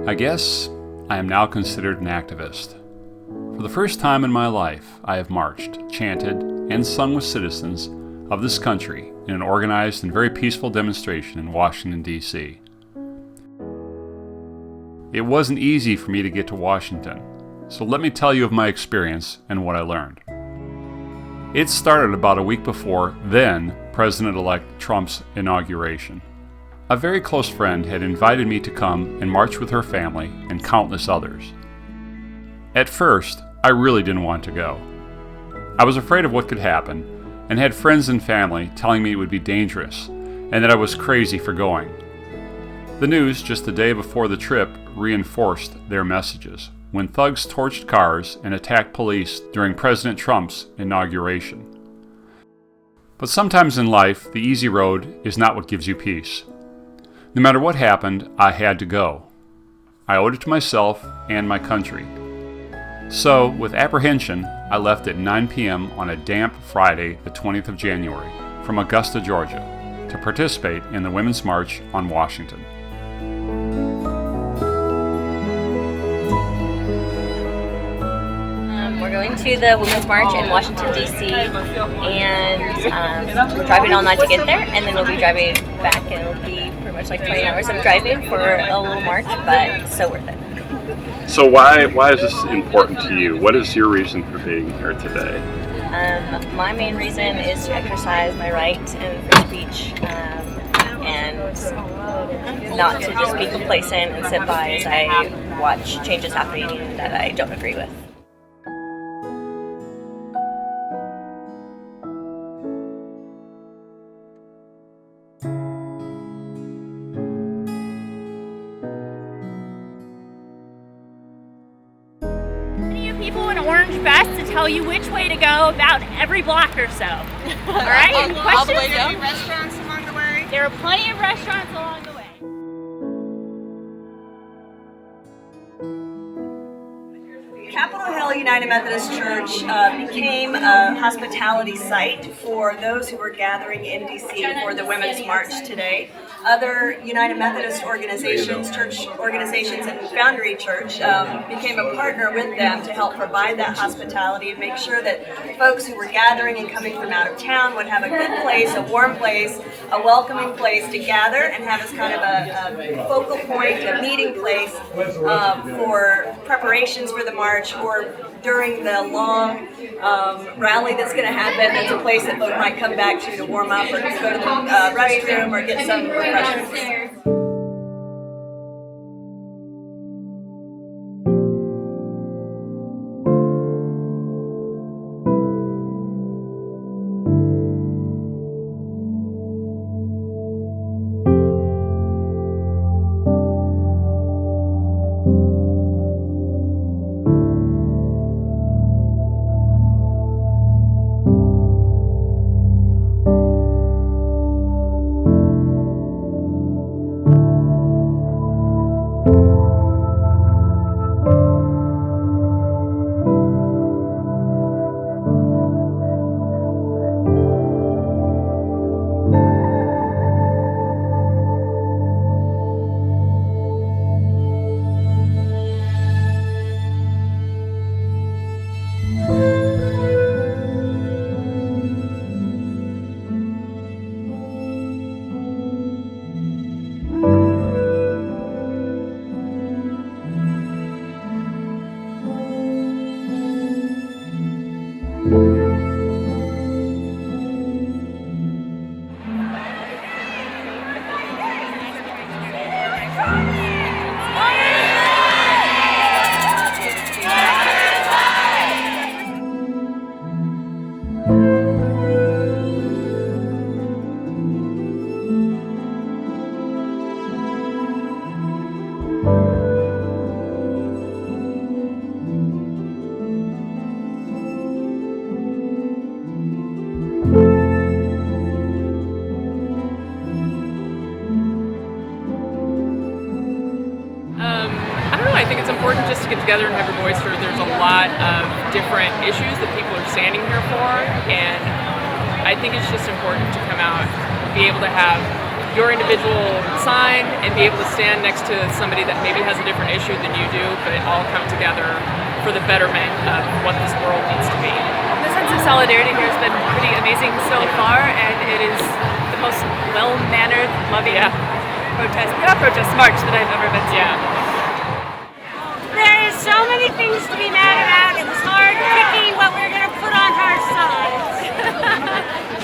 I guess I am now considered an activist. For the first time in my life, I have marched, chanted, and sung with citizens of this country in an organized and very peaceful demonstration in Washington, D.C. It wasn't easy for me to get to Washington, so let me tell you of my experience and what I learned. It started about a week before then President-elect Trump's inauguration. A very close friend had invited me to come and march with her family and countless others. At first, I really didn't want to go. I was afraid of what could happen and had friends and family telling me it would be dangerous and that I was crazy for going. The news just the day before the trip reinforced their messages when thugs torched cars and attacked police during President Trump's inauguration. But sometimes in life, the easy road is not what gives you peace. No matter what happened, I had to go. I owed it to myself and my country. So, with apprehension, I left at 9 p.m. on a damp Friday, the 20th of January, from Augusta, Georgia, to participate in the Women's March on Washington. We're going to the Women's March in Washington, D.C., and we're driving all night to get there, and then we'll be driving back, and it'll be pretty much like 20 hours of driving for a little march, but so worth it. So why is this important to you? What is your reason for being here today? My main reason is to exercise my right in free speech, and not to just be complacent and sit by as I watch changes happening that I don't agree with. People in orange vests to tell you which way to go about every block or so. All right? Any questions? All the way to any restaurants along the way? There are plenty of restaurants along the way. Capitol Hill United Methodist Church became a hospitality site for those who were gathering in D.C. for the Women's March today. Other United Methodist organizations, church organizations, and Foundry Church became a partner with them to help provide that hospitality and make sure that folks who were gathering and coming from out of town would have a good place, a warm place, a welcoming place to gather and have as kind of a focal point, a meeting place for preparations for the march or during the long rally that's going to happen. That's a place that folks might come back to warm up or go to the restroom or get some refreshments. I think it's important just to get together and have a voice. There's a lot of different issues that people are standing here for, and I think it's just important to come out, be able to have your individual sign and be able to stand next to somebody that maybe has a different issue than you do, but all come together for the betterment of what this world needs to be. The sense of solidarity here has been pretty amazing so far, and it is the most well-mannered, loving march that I've ever been to. Yeah. There is so many things to be mad about. It was hard picking what we're going to put on our sides.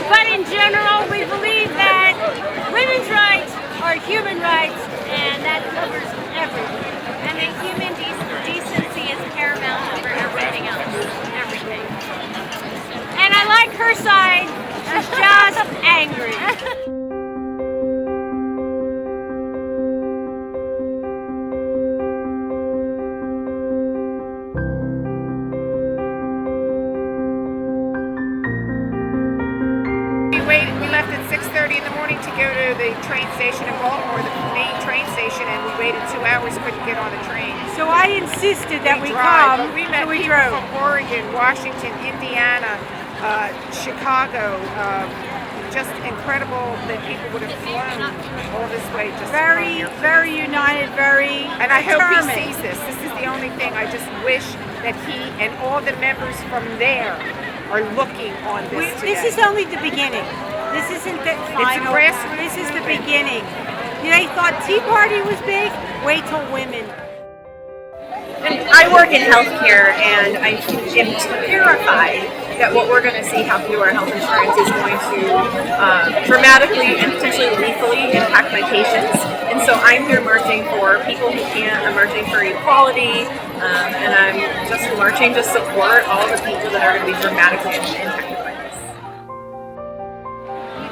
But in general, we believe that women's rights are human rights, and that covers everything. And then human decency is paramount over everything else. Everything. And I like her side. She's just angry. We left at 6:30 in the morning to go to the train station in Baltimore, the main train station, and we waited 2 hours, couldn't get on the train. So I insisted that we drive, come, but we met so we people drove. from Oregon, Washington, Indiana, Chicago. Just incredible that people would have flown all this way just to come here. Very united, very And I hope he determined. sees this. This is the only thing. I just wish that he and all the members from there are looking on this today. This is only the beginning. This isn't the final. grassroots This is the movement. beginning. They thought Tea Party was big. Wait till women. I work in healthcare, and I am terrified that what we're going to see happen to our health insurance is going to dramatically and potentially lethally impact my patients. And so I'm here marching for people who can't. I'm marching for equality, and I'm just marching to support all the people that are going to be dramatically impacted by this.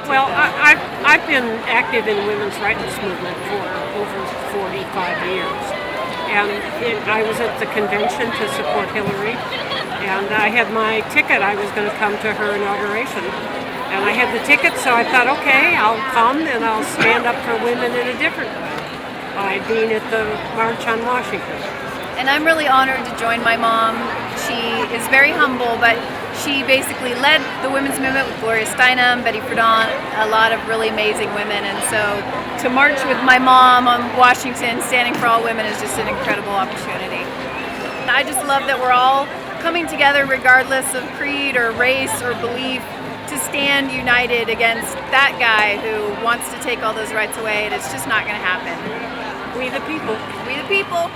Well, I've been active in the women's rights movement for over 45 years. And I was at the convention to support Hillary, and I had my ticket. I was going to come to her inauguration. And I had the ticket, so I thought, okay, I'll come and I'll stand up for women in a different way by being at the March on Washington. And I'm really honored to join my mom. She is very humble, but she basically led the women's movement with Gloria Steinem, Betty Friedan, a lot of really amazing women. And so to march with my mom on Washington, standing for all women, is just an incredible opportunity. And I just love that we're all coming together regardless of creed or race or belief to stand united against that guy who wants to take all those rights away, and it's just not going to happen. We the people. We the people.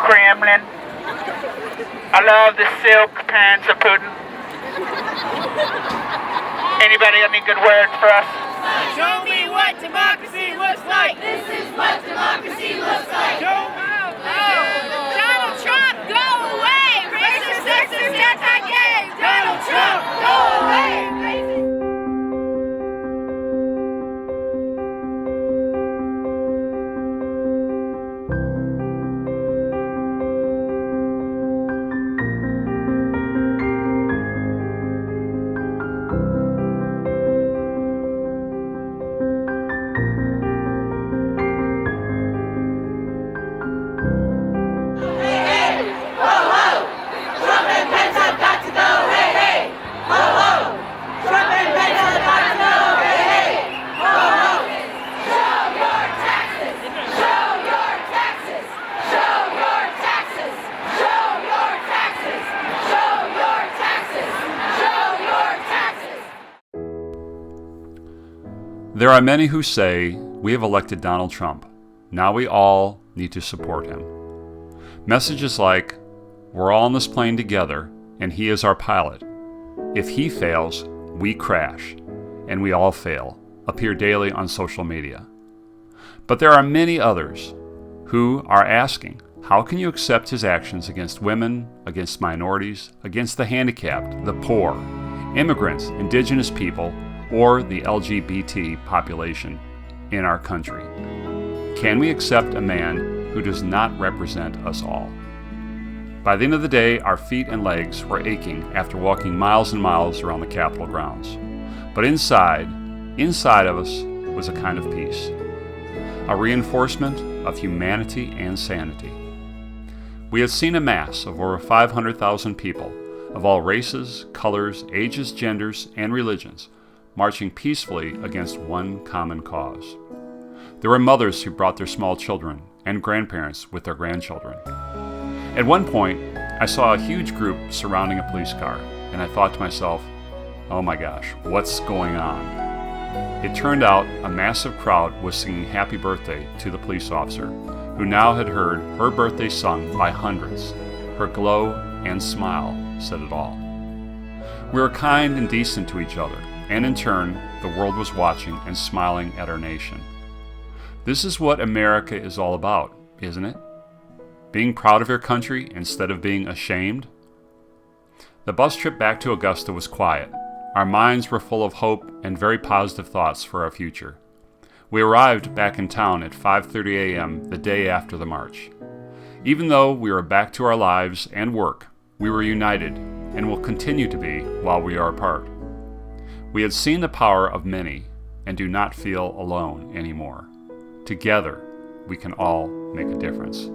Kremlin. I love the silk pants of Putin. Anybody got any good words for us? Show me what democracy looks like. This is what democracy looks like. Donald Trump, go away. Racist, sexist, anti-gay. Donald Trump, go away. There are many who say, we have elected Donald Trump. Now we all need to support him. Messages like, we're all on this plane together and he is our pilot. If he fails, we crash, and we all fail, appear daily on social media. But there are many others who are asking, how can you accept his actions against women, against minorities, against the handicapped, the poor, immigrants, indigenous people, or the LGBT population in our country? Can we accept a man who does not represent us all? By the end of the day, our feet and legs were aching after walking miles and miles around the Capitol grounds. But inside of us was a kind of peace, a reinforcement of humanity and sanity. We had seen a mass of over 500,000 people of all races, colors, ages, genders, and religions marching peacefully against one common cause. There were mothers who brought their small children and grandparents with their grandchildren. At one point, I saw a huge group surrounding a police car, and I thought to myself, oh my gosh, what's going on? It turned out a massive crowd was singing happy birthday to the police officer, who now had heard her birthday sung by hundreds. Her glow and smile said it all. We were kind and decent to each other, and in turn, the world was watching and smiling at our nation. This is what America is all about, isn't it? Being proud of your country instead of being ashamed? The bus trip back to Augusta was quiet. Our minds were full of hope and very positive thoughts for our future. We arrived back in town at 5:30 a.m. the day after the march. Even though we were back to our lives and work, we were united and will continue to be while we are apart. We had seen the power of many and do not feel alone anymore. Together, we can all make a difference.